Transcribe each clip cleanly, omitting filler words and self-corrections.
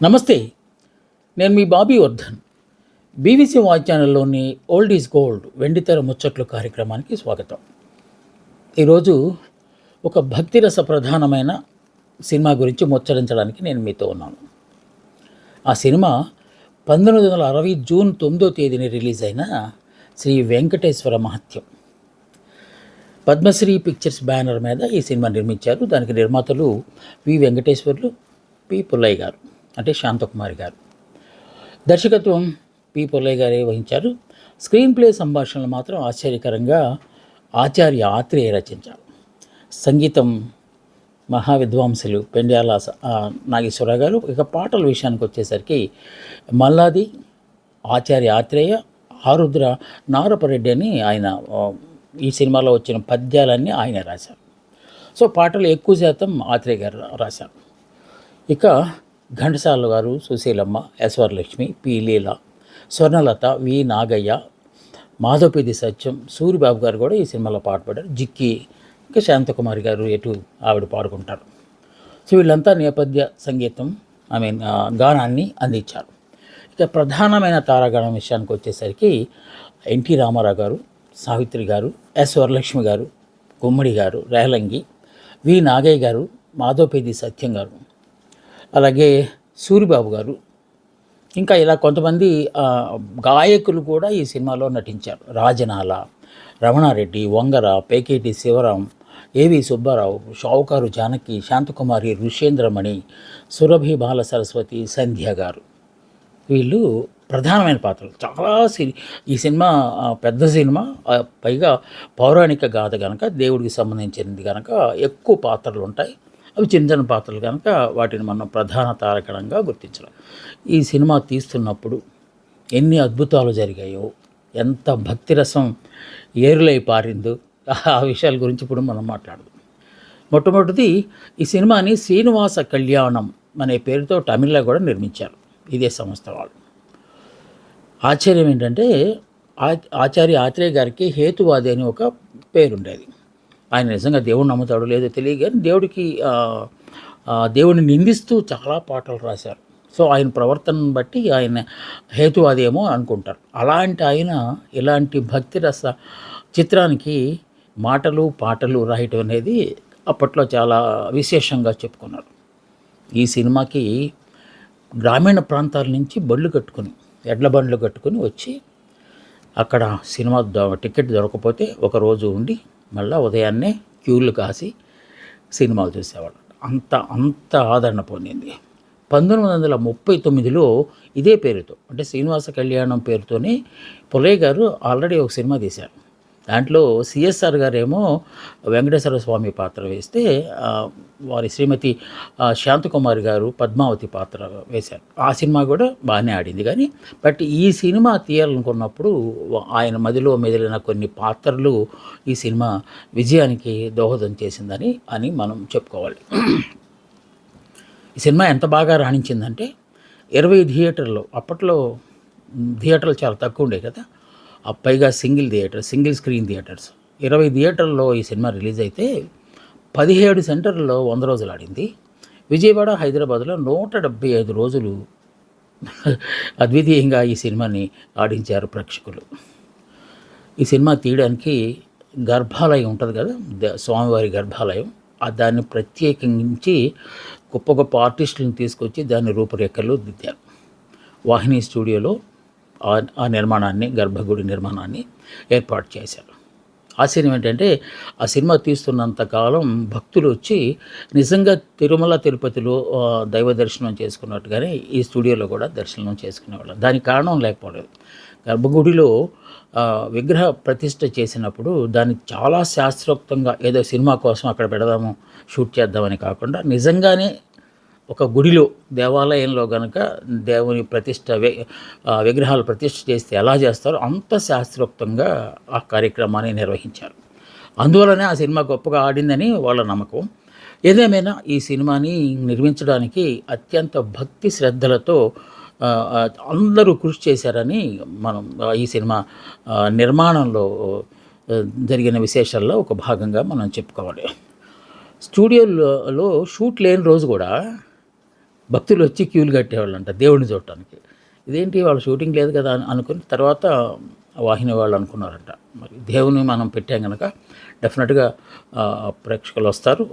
నమస్తే. నేను మీ బాబీ వర్ధన్. బీబీసీ వాచ్ ఛానల్లోని ఓల్డ్ ఈజ్ గోల్డ్ వెండితెర ముచ్చట్లు కార్యక్రమానికి స్వాగతం. ఈరోజు ఒక భక్తిరస ప్రధానమైన సినిమా గురించి ముచ్చరించడానికి నేను మీతో ఉన్నాను. ఆ సినిమా 1960 జూన్ 9వ తేదీని రిలీజ్ అయిన శ్రీ వెంకటేశ్వర మహత్యం. పద్మశ్రీ పిక్చర్స్ బ్యానర్ మీద ఈ సినిమా నిర్మించారు. దానికి నిర్మాతలు వి వెంకటేశ్వర్లు, పి పుల్లయ్య గారు, అంటే శాంతకుమారి గారు. దర్శకత్వం పి పుల్లయ్య గారే వహించారు. స్క్రీన్ ప్లే సంభాషణలు మాత్రం ఆశ్చర్యకరంగా ఆచార్య ఆత్రేయ రచించారు. సంగీతం మహావిద్వాంసులు పెండ్యాల నాగేశ్వర గారు. ఇక పాటల విషయానికి వచ్చేసరికి మల్లాది, ఆచార్య ఆత్రేయ, ఆరుద్ర నారపరెడ్డి అని ఆయన ఈ సినిమాలో వచ్చిన పద్యాలన్నీ ఆయనే రాశారు. సో పాటలు ఎక్కువ శాతం ఆత్రేయ గారు రాశారు. ఇక ఘంటసాల గారు, సుశీలమ్మ, ఎస్ వరలక్ష్మి, పి లీల, స్వర్ణలత, వి నాగయ్య, మాధవపేది సత్యం, సూరిబాబు గారు కూడా ఈ సినిమాలో పాటపడ్డారు. జిక్కి, ఇంకా శాంతకుమారి గారు ఆవిడ పాడుకుంటారు. సో వీళ్ళంతా నేపథ్య సంగీతం గానాన్ని అందించారు. ఇక ప్రధానమైన తారాగణం విషయానికి వచ్చేసరికి ఎన్టీ రామారావు గారు, సావిత్రి గారు, ఎస్ వరలక్ష్మి గారు, గుమ్మడి గారు, రేలంగి, వి నాగయ్య గారు, మాధవపేది సత్యం గారు, అలాగే సూరిబాబు గారు, ఇంకా ఇలా కొంతమంది గాయకులు కూడా ఈ సినిమాలో నటించారు. రాజనాల, రమణారెడ్డి, వంగర, పేకేటి శివరాం, ఏవి సుబ్బారావు, షావుకారు జానకి, శాంతకుమారి, ఋషేంద్రమణి, సురభి బాల సరస్వతి, సంధ్య గారు. వీళ్ళు ప్రధానమైన పాత్రలు. చాలా ఈ సినిమా పెద్ద సినిమా, పైగా పౌరాణిక గాథ కనుక, దేవుడికి సంబంధించినది కనుక ఎక్కువ పాత్రలు ఉంటాయి. అవి చిన్న చిన్న పాత్రలు కనుక వాటిని మనం ప్రధాన తారకణంగా గుర్తించాలి. ఈ సినిమా తీస్తున్నప్పుడు ఎన్ని అద్భుతాలు జరిగాయో, ఎంత భక్తిరసం ఏరులై పారిందో, ఆ విషయాల గురించి ఇప్పుడు మనం మాట్లాడదాం. మొట్టమొదటిది, ఈ సినిమాని శ్రీనివాస కళ్యాణం అనే పేరుతో తమిళ్లో కూడా నిర్మించారు ఇదే సంస్థ వాళ్ళు. ఆశ్చర్యం ఏంటంటే ఆచార్య ఆత్రేయ గారికి హేతువాది అని ఒక పేరుండేది. ఆయన నిజంగా దేవుడిని నమ్ముతాడో లేదో తెలియదు, కానీ దేవుడిని నిందిస్తూ చాలా పాటలు రాశారు. సో ఆయన ప్రవర్తనను బట్టి ఆయన హేతువాది ఏమో అనుకుంటారు. అలాంటి ఆయన ఇలాంటి భక్తిరస చిత్రానికి మాటలు పాటలు రాయటం అనేది అప్పట్లో చాలా విశేషంగా చెప్పుకున్నారు. ఈ సినిమాకి గ్రామీణ ప్రాంతాల నుంచి ఎడ్ల బండ్లు కట్టుకుని వచ్చి అక్కడ సినిమా టికెట్ దొరకపోతే ఒకరోజు ఉండి మళ్ళీ ఉదయాన్నే క్యూలు కాసి సినిమాలు చూసేవాళ్ళు. అంత ఆదరణ పొందింది. 1939లో ఇదే పేరుతో, అంటే శ్రీనివాస కళ్యాణం పేరుతోనే పుల్లయ్య గారు ఆల్రెడీ ఒక సినిమా తీశారు. దాంట్లో సిఎస్ఆర్ గారేమో వెంకటేశ్వర స్వామి పాత్ర వేస్తే వారి శ్రీమతి శాంతకుమారి గారు పద్మావతి పాత్ర వేశారు. ఆ సినిమా కూడా బాగానే ఆడింది. కానీ బట్ ఈ సినిమా తీయాలనుకున్నప్పుడు ఆయన మదిలో మెదిలిన కొన్ని పాత్రలు ఈ సినిమా విజయానికి దోహదం చేసిందని మనం చెప్పుకోవాలి. ఈ సినిమా ఎంత బాగా రాణించిందంటే 20 థియేటర్లో, అప్పట్లో థియేటర్లు చాలా తక్కువ ఉండే కదా, పైగా సింగిల్ స్క్రీన్ థియేటర్స్ 20 థియేటర్లో ఈ సినిమా రిలీజ్ అయితే 17 సెంటర్లలో 100 రోజులు ఆడింది. విజయవాడ, హైదరాబాద్లో 175 రోజులు అద్వితీయంగా ఈ సినిమాని ఆడించారు ప్రేక్షకులు. ఈ సినిమా తీయడానికి గర్భాలయం ఉంటుంది కదా, స్వామివారి గర్భాలయం, దాన్ని ప్రత్యేకించి గొప్ప గొప్ప ఆర్టిస్టులను తీసుకొచ్చి దాన్ని రూపురేఖలు దిద్దారు. వాహిని స్టూడియోలో ఆ నిర్మాణాన్ని, గర్భగుడి నిర్మాణాన్ని ఏర్పాటు చేశారు. ఆశ్చర్యం ఏంటంటే ఆ సినిమా తీస్తున్నంతకాలం భక్తులు వచ్చి నిజంగా తిరుమల తిరుపతిలో దైవ దర్శనం చేసుకున్నట్టుగానే ఈ స్టూడియోలో కూడా దర్శనం చేసుకునేవాళ్ళు. దానికి కారణం లేకపోలేదు. గర్భగుడిలో విగ్రహ ప్రతిష్ఠ చేసినప్పుడు దాన్ని చాలా శాస్త్రోక్తంగా, ఏదో సినిమా కోసం అక్కడ పెడదాము, షూట్ చేద్దామని కాకుండా నిజంగానే ఒక గుడిలో, దేవాలయంలో కనుక దేవుని విగ్రహాలు ప్రతిష్ఠ చేస్తే ఎలా చేస్తారో అంత శాస్త్రోక్తంగా ఆ కార్యక్రమాన్ని నిర్వహించారు. అందువల్లనే ఆ సినిమా గొప్పగా ఆడిందని వాళ్ళ నమ్మకం. ఏదేమైనా ఈ సినిమాని నిర్మించడానికి అత్యంత భక్తి శ్రద్ధలతో అందరూ కృషి చేశారని మనం ఈ సినిమా నిర్మాణంలో జరిగిన విశేషాల్లో ఒక భాగంగా మనం చెప్పుకోవాలి. స్టూడియోలో షూట్ లేని రోజు కూడా భక్తులు వచ్చి క్యూలు కట్టేవాళ్ళంట దేవుడిని చూడటానికి. ఇదేంటి వాళ్ళ షూటింగ్ లేదు కదా అనుకుని తర్వాత వాహిని వాళ్ళు అనుకున్నారంట, మరి దేవుని మనం పెట్టాం కనుక డెఫినెట్గా ప్రేక్షకులు వస్తారు,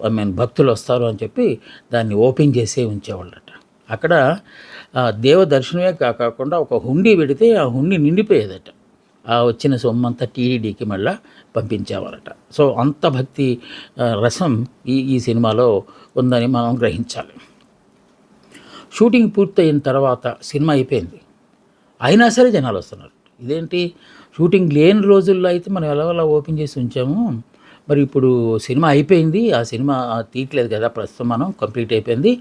భక్తులు వస్తారు అని చెప్పి దాన్ని ఓపెన్ చేసే ఉంచేవాళ్ళట. అక్కడ దేవ దర్శనమే కాకుండా ఒక హుండీ పెడితే ఆ హుండీ నిండిపోయేదట. ఆ వచ్చిన సొమ్మంతా టీడీడీకి మళ్ళీ పంపించేవారట. సో అంత భక్తి రసం ఈ సినిమాలో ఉందని మనం గ్రహించాలి. షూటింగ్ పూర్తయిన తర్వాత సినిమా అయిపోయింది, అయినా సరే జనాలు వస్తున్నారు. ఇదేంటి, షూటింగ్ లేని రోజుల్లో అయితే మనం ఎలా ఓపెన్ చేసి ఉంచాము, మరి ఇప్పుడు సినిమా అయిపోయింది, ఆ సినిమా తీయట్లేదు కదా ప్రస్తుతం, మనం కంప్లీట్ అయిపోయింది,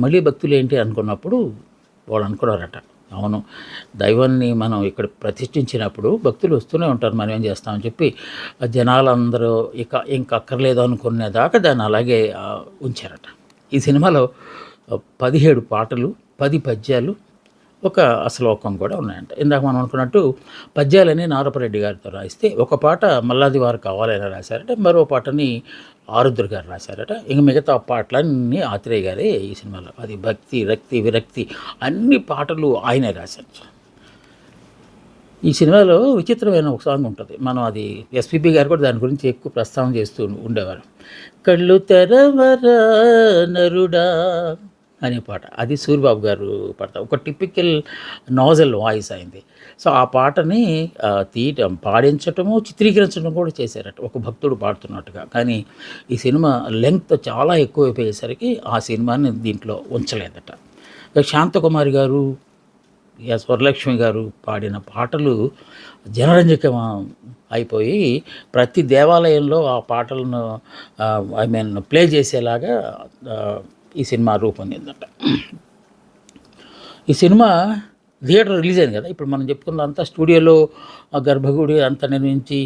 మళ్ళీ భక్తులు ఏంటి అనుకున్నప్పుడు వాళ్ళు అనుకున్నారట, అవును దైవాన్ని మనం ఇక్కడ ప్రతిష్ఠించినప్పుడు భక్తులు వస్తూనే ఉంటారు, మనం ఏం చేస్తామని చెప్పి జనాలందరూ ఇంక అక్కర్లేదు అనుకునేదాకా దాన్ని అలాగే ఉంచారట. ఈ సినిమాలో 17 పాటలు, 10 పద్యాలు, ఒక శ్లోకం కూడా ఉన్నాయంట. ఇందాక మనం అనుకున్నట్టు పద్యాలని నారపరెడ్డి గారితో రాయిస్తే ఒక పాట మల్లాది వారు కావాలని రాశారట, మరో పాటని ఆరుద్ర గారు రాశారట. ఇంక మిగతా పాటలన్నీ ఆత్రేయ గారే ఈ సినిమాలో. అది భక్తి, రక్తి, విరక్తి అన్ని పాటలు ఆయనే రాశారు. ఈ సినిమాలో విచిత్రమైన ఒక సాంగ్ ఉంటుంది, మనం అది ఎస్పీబీ గారు కూడా దాని గురించి ఎక్కువ ప్రస్తావన చేస్తూ ఉండేవారు. కళ్ళు తెరవరా నరుడా అనే పాట, అది సూరిబాబు గారు పాడతారు. ఒక టిపికల్ నాజల్ వాయిస్ అయింది. సో ఆ పాటని తీయటం, పాడించటము, చిత్రీకరించడం కూడా చేశారట, ఒక భక్తుడు పాడుతున్నట్టుగా. కానీ ఈ సినిమా లెంగ్త్ చాలా ఎక్కువైపోయేసరికి ఆ సినిమాని దీంట్లో ఉంచలేదట. శాంతకుమారి గారు, ఎస్ వరలక్ష్మి గారు పాడిన పాటలు జనరంజకం అయిపోయి ప్రతి దేవాలయంలో ఆ పాటలను ప్లే చేసేలాగా ఈ సినిమా రూపొందిందట. ఈ సినిమా థియేటర్ రిలీజ్ అయింది కదా, ఇప్పుడు మనం చెప్పుకున్నంతా స్టూడియోలో గర్భగుడి అంతా నిర్మించి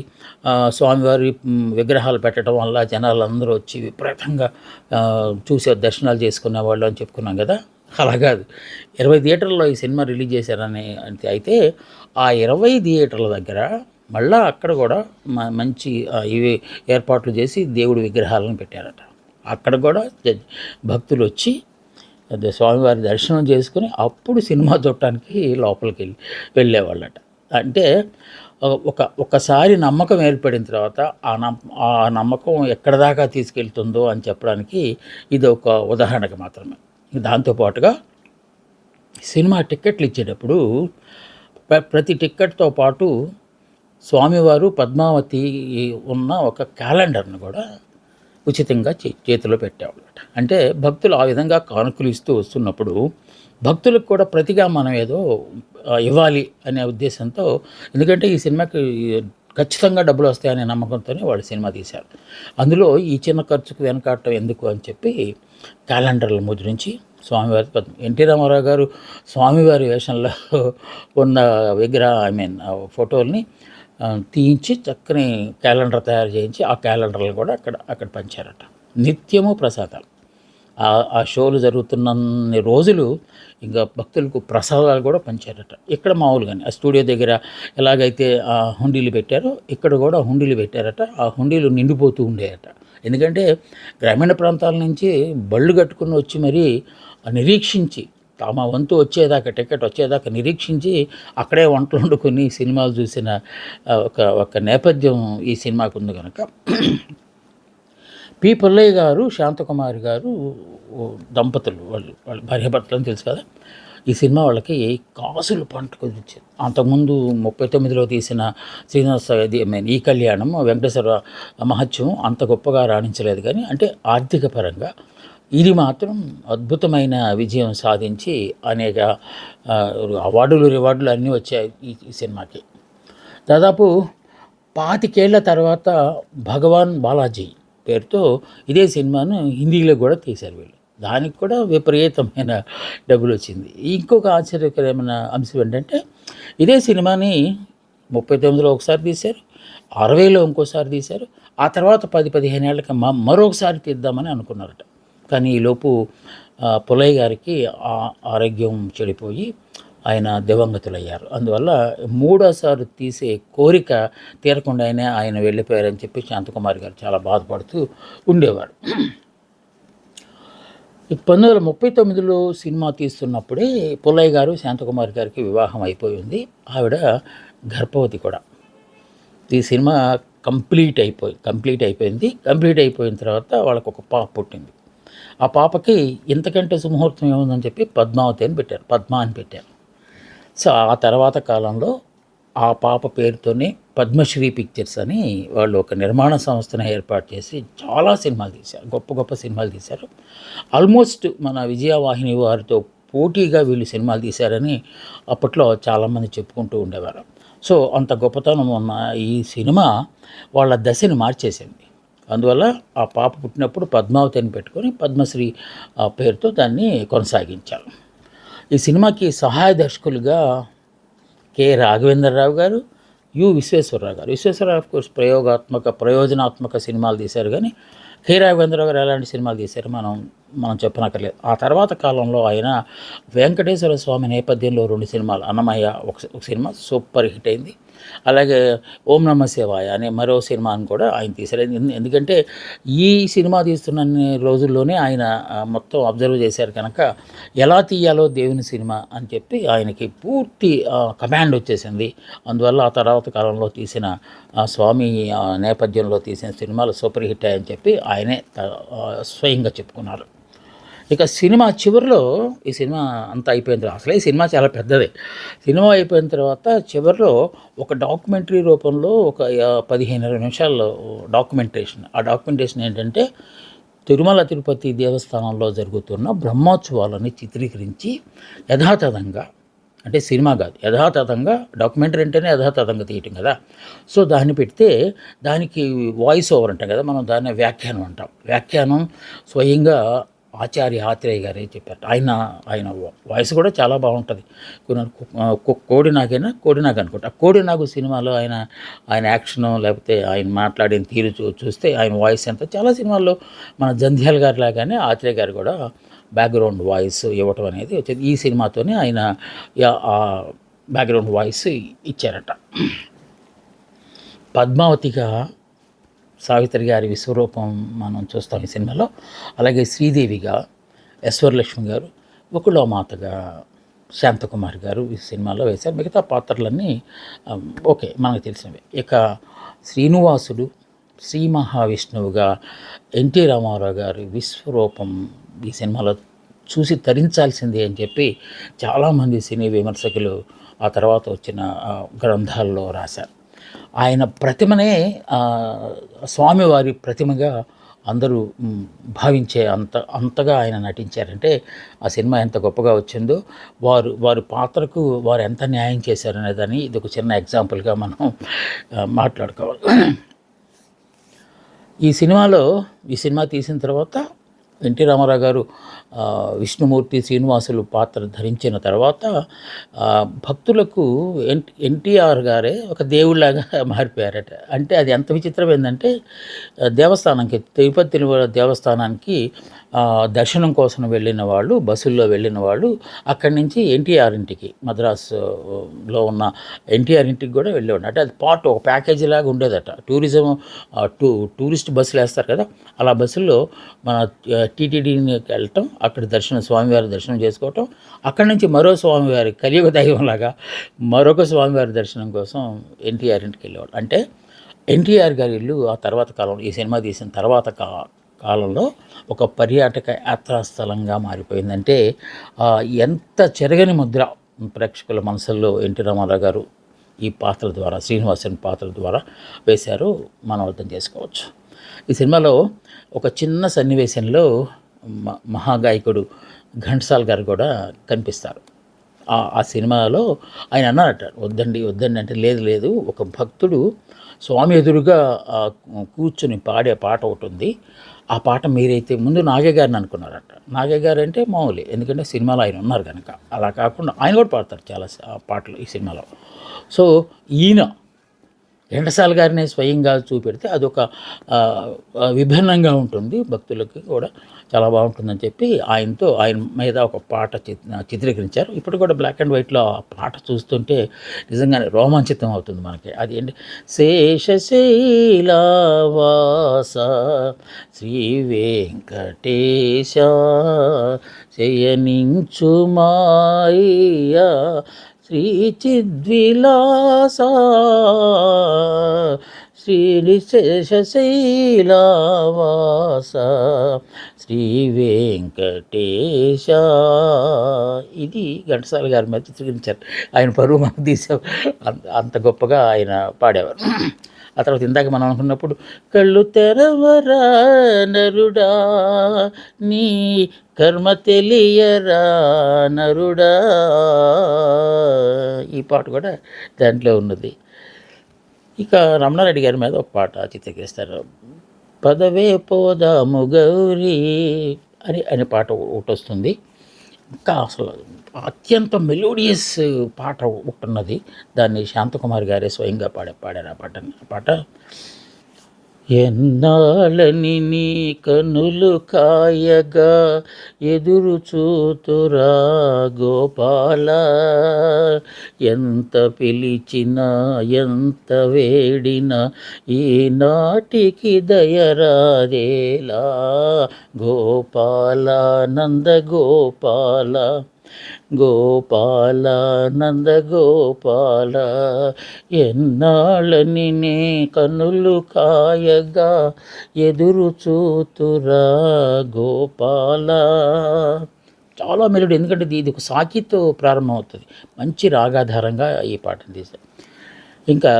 స్వామివారి విగ్రహాలు పెట్టడం వల్ల జనాలు అందరూ వచ్చి విపరీతంగా చూసే దర్శనాలు చేసుకునే వాళ్ళు అని చెప్పుకున్నాం కదా. అలా కాదు, 20 థియేటర్లో ఈ సినిమా రిలీజ్ చేశారని అయితే ఆ 20 థియేటర్ల దగ్గర మళ్ళీ అక్కడ కూడా మంచి ఇవి ఏర్పాట్లు చేసి దేవుడి విగ్రహాలను పెట్టారట. అక్కడ కూడా భక్తులు వచ్చి స్వామివారి దర్శనం చేసుకుని అప్పుడు సినిమా చూడటానికి లోపలికి వెళ్ళేవాళ్ళట. అంటే ఒకసారి నమ్మకం ఏర్పడిన తర్వాత ఆ నమ్మకం ఎక్కడ దాకా తీసుకెళ్తుందో అని చెప్పడానికి ఇది ఒక ఉదాహరణకు మాత్రమే. దాంతోపాటుగా సినిమా టిక్కెట్లు ఇచ్చేటప్పుడు ప్రతి టిక్కెట్తో పాటు స్వామివారు పద్మావతి ఉన్న ఒక క్యాలెండర్ను కూడా ఉచితంగా చేతిలో పెట్టేవాళ్ళట. అంటే భక్తులు ఆ విధంగా కానుకలు ఇస్తూ వస్తున్నప్పుడు భక్తులకు కూడా ప్రతిగా మనం ఏదో ఇవ్వాలి అనే ఉద్దేశంతో, ఎందుకంటే ఈ సినిమాకి ఖచ్చితంగా డబ్బులు వస్తాయనే నమ్మకంతోనే వాళ్ళు సినిమా తీశారు. అందులో ఈ చిన్న ఖర్చుకు వెనకాడటం ఎందుకు అని చెప్పి క్యాలెండర్లు ముద్రించి స్వామివారి ఎన్టీ రామారావు గారు స్వామివారి వేషంలో ఉన్న ఫోటోల్ని తీయించి చక్కని క్యాలెండర్ తయారు చేయించి ఆ క్యాలెండర్లు కూడా అక్కడ పంచారట. నిత్యము ప్రసాదాలు, ఆ షోలు జరుగుతున్నన్ని రోజులు ఇంకా భక్తులకు ప్రసాదాలు కూడా పంచారట. ఇక్కడ మామూలుగానే ఆ స్టూడియో దగ్గర ఎలాగైతే ఆ హుండీలు పెట్టారో ఇక్కడ కూడా హుండీలు పెట్టారట. ఆ హుండీలు నిండిపోతూ ఉండేయట. ఎందుకంటే గ్రామీణ ప్రాంతాల నుంచి బళ్ళు కట్టుకుని వచ్చి మరీ నిరీక్షించి తమ వంతు వచ్చేదాకా, టికెట్ వచ్చేదాకా నిరీక్షించి అక్కడే వంటలు వండుకొని సినిమాలు చూసిన ఒక నేపథ్యం ఈ సినిమాకు ఉంది కనుక పి పుల్లయ్య గారు, శాంతకుమారి గారు దంపతులు, వాళ్ళ భార్యాభర్తలు అని తెలుసు కదా. ఈ సినిమా వాళ్ళకి కాసులు పంటకు ఇచ్చింది. అంతకుముందు 39లో తీసిన శ్రీనివాస ఈ కళ్యాణం, వెంకటేశ్వర మహత్యం అంత గొప్పగా రాణించలేదు. కానీ అంటే ఆర్థిక పరంగా ఇది మాత్రం అద్భుతమైన విజయం సాధించి అనేక అవార్డులు, రివార్డులు అన్నీ వచ్చాయి ఈ సినిమాకి. దాదాపు 25 ఏళ్ల తర్వాత భగవాన్ బాలాజీ పేరుతో ఇదే సినిమాను హిందీలో కూడా తీశారు వీళ్ళు. దానికి కూడా విపరీతమైన డబ్బులు వచ్చింది. ఇంకొక ఆశ్చర్యకరమైన అంశం ఏంటంటే ఇదే సినిమాని 39లో ఒకసారి తీశారు, 60లో ఇంకోసారి తీశారు, ఆ తర్వాత 10-15 ఏళ్ళకి మరొకసారి తీద్దామని అనుకున్నారట. కానీ ఈలోపు పుల్లయ్య గారికి ఆరోగ్యం చెడిపోయి ఆయన దివంగతులయ్యారు. అందువల్ల మూడోసారి తీసే కోరిక తీరకుండానే ఆయన వెళ్ళిపోయారని చెప్పి శాంతకుమారి గారు చాలా బాధపడుతూ ఉండేవారు. ఈ 1939లో సినిమా తీస్తున్నప్పుడే పుల్లయ్య గారు శాంతకుమారి గారికి వివాహం అయిపోయింది. ఆవిడ గర్భవతి కూడా. ఈ సినిమా కంప్లీట్ అయిపోయింది. కంప్లీట్ అయిపోయిన తర్వాత వాళ్ళకు ఒక పాప పుట్టింది. ఆ పాపకి ఇంతకంటే సుముహూర్తం ఏముందని చెప్పి పద్మావతి అని పెట్టారు, పద్మ అని పెట్టారు. సో ఆ తర్వాత కాలంలో ఆ పాప పేరుతోనే పద్మశ్రీ పిక్చర్స్ అని వాళ్ళు ఒక నిర్మాణ సంస్థను ఏర్పాటు చేసి చాలా సినిమాలు తీశారు, గొప్ప గొప్ప సినిమాలు తీశారు. ఆల్మోస్ట్ మన విజయవాహిని వారితో పోటీగా వీళ్ళు సినిమాలు తీశారని అప్పట్లో చాలామంది చెప్పుకుంటూ ఉండేవారు. సో అంత గొప్పతనం ఉన్న ఈ సినిమా వాళ్ళ దశని మార్చేసింది. అందువల్ల ఆ పాప పుట్టినప్పుడు పద్మావతి అని పెట్టుకొని పద్మశ్రీ పేరుతో దాన్ని కొనసాగించారు. ఈ సినిమాకి సహాయ దర్శకులుగా కె రాఘవేంద్రరావు గారు, విశ్వేశ్వరరావు గారు. విశ్వేశ్వరరావు ఆఫ్ కోర్స్ ప్రయోజనాత్మక సినిమాలు తీశారు, కానీ కె రాఘవేంద్రరావు గారు ఎలాంటి సినిమాలు తీశారు మనం చెప్పనక్కర్లేదు. ఆ తర్వాత కాలంలో ఆయన వెంకటేశ్వర స్వామి నేపథ్యంలో 2 సినిమాలు, అన్నమయ్య ఒక సినిమా సూపర్ హిట్ అయింది. అలాగే ఓం నమ శివాయ అనే మరో సినిమాను కూడా ఆయన తీశారు. ఎందుకంటే ఈ సినిమా తీస్తున్న రోజుల్లోనే ఆయన మొత్తం అబ్జర్వ్ చేశారు కనుక ఎలా తీయాలో దేవుని సినిమా అని చెప్పి ఆయనకి పూర్తి కమాండ్ వచ్చేసింది. అందువల్ల ఆ తర్వాత కాలంలో తీసిన స్వామి నేపథ్యంలో తీసిన సినిమాలు సూపర్ హిట్ అయ్యని చెప్పి ఆయనే స్వయంగా చెప్పుకున్నారు. ఇక సినిమా చివరిలో ఈ సినిమా అంతా అయిపోయిన తర్వాత, అసలే ఈ సినిమా చాలా పెద్దదే. సినిమా అయిపోయిన తర్వాత చివరిలో ఒక డాక్యుమెంటరీ రూపంలో ఒక 15-20 నిమిషాల్లో డాక్యుమెంటేషన్. ఆ డాక్యుమెంటేషన్ ఏంటంటే తిరుమల తిరుపతి దేవస్థానంలో జరుగుతున్న బ్రహ్మోత్సవాలని చిత్రీకరించి యథాతథంగా, అంటే సినిమా కాదు, యథాతథంగా, డాక్యుమెంటరీ అంటేనే యథాతథంగా తీయటం కదా. సో దాన్ని పెడితే దానికి వాయిస్ ఓవర్ అంటాం కదా, మనం దాన్ని వ్యాఖ్యానం అంటాం. వ్యాఖ్యానం స్వయంగా ఆచార్య ఆత్రేయ గారే చెప్పారు. ఆయన వాయిస్ కూడా చాలా బాగుంటుంది. కోడినాగ్ అనుకుంటా. కోడినాగు సినిమాలో ఆయన యాక్షను లేకపోతే ఆయన మాట్లాడిన తీరు చూస్తే ఆయన వాయిస్ ఎంత చాలా సినిమాల్లో మన జంధ్యాల గారి లాగానే ఆత్రేయ గారు కూడా బ్యాక్గ్రౌండ్ వాయిస్ ఇవ్వటం అనేది వచ్చేది. ఈ సినిమాతోనే ఆయన బ్యాక్గ్రౌండ్ వాయిస్ ఇచ్చారట. పద్మావతిగా సావిత్రి గారి విశ్వరూపం మనం చూస్తాం ఈ సినిమాలో. అలాగే శ్రీదేవిగా యశ్వరలక్ష్మి గారు, వకుళమాతగా శాంతకుమారి గారు ఈ సినిమాలో వేశారు. మిగతా పాత్రలన్నీ ఓకే మనకు తెలిసినవే. ఇక శ్రీనివాసుడు, శ్రీ మహావిష్ణువుగా ఎన్టీ రామారావు గారి విశ్వరూపం ఈ సినిమాలో చూసి తరించాల్సిందే అని చెప్పి చాలామంది సినీ విమర్శకులు ఆ తర్వాత వచ్చిన గ్రంథాల్లో రాశారు. ఆయన ప్రతిమనే స్వామివారి ప్రతిమగా అందరూ భావించే అంతగా ఆయన నటించారంటే ఆ సినిమా ఎంత గొప్పగా వచ్చిందో, వారి పాత్రకు వారు ఎంత న్యాయం చేశారనేదని ఇది ఒక చిన్న ఎగ్జాంపుల్గా మనం మాట్లాడుకోవాలి. ఈ సినిమా తీసిన తర్వాత ఎన్టీ రామారావు గారు విష్ణుమూర్తి, శ్రీనివాసులు పాత్ర ధరించిన తర్వాత భక్తులకు ఎన్టీఆర్ గారే ఒక దేవుళ్ళలాగా మారిపోయారట. అంటే అది ఎంత విచిత్రం ఏంటంటే దేవస్థానానికి, తిరుపతి దేవస్థానానికి దర్శనం కోసం వెళ్ళిన వాళ్ళు, బస్సుల్లో వెళ్ళిన వాళ్ళు అక్కడి నుంచి ఎన్టీఆర్ ఇంటికి, మద్రాసులో ఉన్న ఎన్టీఆర్ ఇంటికి కూడా వెళ్ళేవాడు. అంటే అది ఒక ప్యాకేజీ లాగా ఉండేదట. టూరిస్ట్ బస్సులు వేస్తారు కదా, అలా బస్సుల్లో మన టీటీడీకి వెళ్ళటం, అక్కడ స్వామివారి దర్శనం చేసుకోవటం, అక్కడి నుంచి మరో స్వామివారి కలియుగ దైవంలాగా మరొక స్వామివారి దర్శనం కోసం ఎన్టీఆర్ ఇంటికి వెళ్ళేవాడు. అంటే ఎన్టీఆర్ గారి ఇల్లు ఆ తర్వాత కాలంలో, ఈ సినిమా తీసిన తర్వాత కాలంలో ఒక పర్యాటక యాత్రాస్థలంగా మారిపోయిందంటే ఎంత చెరగని ముద్ర ప్రేక్షకుల మనసుల్లో ఎన్టీ రామారావు గారు ఈ పాత్ర ద్వారా, శ్రీనివాసన్ పాత్ర ద్వారా వేశారు, మనం అర్థం చేసుకోవచ్చు. ఈ సినిమాలో ఒక చిన్న సన్నివేశంలో మహాగాయకుడు ఘంటసాల గారు కూడా కనిపిస్తారు. ఆ సినిమాలో ఆయన అన్నారట, వద్దండి అంటే లేదు, ఒక భక్తుడు స్వామి ఎదురుగా కూర్చుని పాడే పాట ఒకటి ఉంది, ఆ పాట మీరైతే ముందు నాగయ్య గారిని అనుకున్నారట. నాగయ్య గారు అంటే మామూలే, ఎందుకంటే సినిమాలో ఆయన ఉన్నారు కనుక. అలా కాకుండా ఆయన కూడా పాడతారు చాలా పాటలు ఈ సినిమాలో. సో ఈయన ఘంటసాల గారిని స్వయంగా చూపెడితే అదొక విభిన్నంగా ఉంటుంది, భక్తులకి కూడా చాలా బాగుంటుందని చెప్పి ఆయన మీద ఒక పాట చిత్రీకరించారు. ఇప్పుడు కూడా బ్లాక్ అండ్ వైట్లో ఆ పాట చూస్తుంటే నిజంగానే రోమాంచితం అవుతుంది మనకి. అది ఏంటి, శేషశైలవాస శ్రీ వెంకటేశ శయనించుమాయ్యా శ్రీ చిద్విలాస శ్రీశేషశైలవాస శ్రీ వెంకటేశ. ఇది ఘంటసాల గారి మీద చిత్రీకరించారు. ఆయన పరువు మనకు తీసే అంత గొప్పగా ఆయన పాడేవారు. ఆ తర్వాత ఇందాక మనం అనుకున్నప్పుడు కళ్ళు తెరవరా నరుడా నీ కర్మ తెలియరా నరుడా, ఈ పాట కూడా దాంట్లో ఉన్నది. ఇక రమణారెడ్డి గారి మీద ఒక పాట చిత్రీకరిస్తారు. పదవే పోదాము గౌరీ అనే పాట ఒకటి వస్తుంది. ఇంకా అసలు అత్యంత మెలోడియస్ పాట ఒకటి ఉన్నది. దాన్ని శాంతకుమారి గారే స్వయంగా పాడారు ఆ పాట. ఎన్నాళ్ళని నీ కనులు కాయగా ఎదురు చూతురా గోపాల, ఎంత పిలిచినా ఎంత వేడినా ఈనాటికి దయరాదేలా గోపాల నందగోపాల గోపాల నందగోపాల, ఎన్నాళ్ళని నే కనులు కాయగా ఎదురు చూతురా గోపాల. చాలా మెలోడీ, ఎందుకంటే ఇది ఒక సాకితో ప్రారంభమవుతుంది. మంచి రాగాధారంగా ఈ పాటను తీశారు. ఇంకా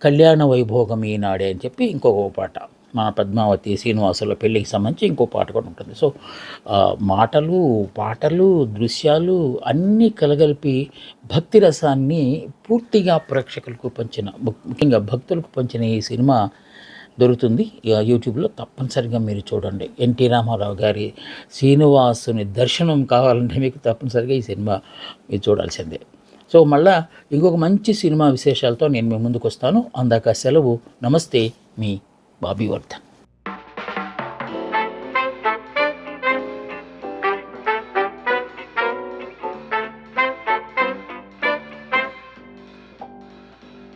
కళ్యాణ వైభోగం ఈనాడే అని చెప్పి ఇంకొక పాట, మన పద్మావతి శ్రీనివాసుల పెళ్ళికి సంబంధించి ఇంకో పాట కూడా ఉంటుంది. సో మాటలు, పాటలు, దృశ్యాలు అన్నీ కలగలిపి భక్తి రసాన్ని పూర్తిగా ప్రేక్షకులకు పంచిన, ముఖ్యంగా భక్తులకు పంచిన ఈ సినిమా దొరుకుతుంది యూట్యూబ్లో. తప్పనిసరిగా మీరు చూడండి. ఎన్టీ రామారావు గారి శ్రీనివాసుని దర్శనం కావాలంటే మీకు తప్పనిసరిగా ఈ సినిమా మీరు చూడాల్సిందే. సో మళ్ళా ఇంకొక మంచి సినిమా విశేషాలతో నేను మీ ముందుకు వస్తాను. అందాక సెలవు. నమస్తే, మీ బాబీ వర్ధన్.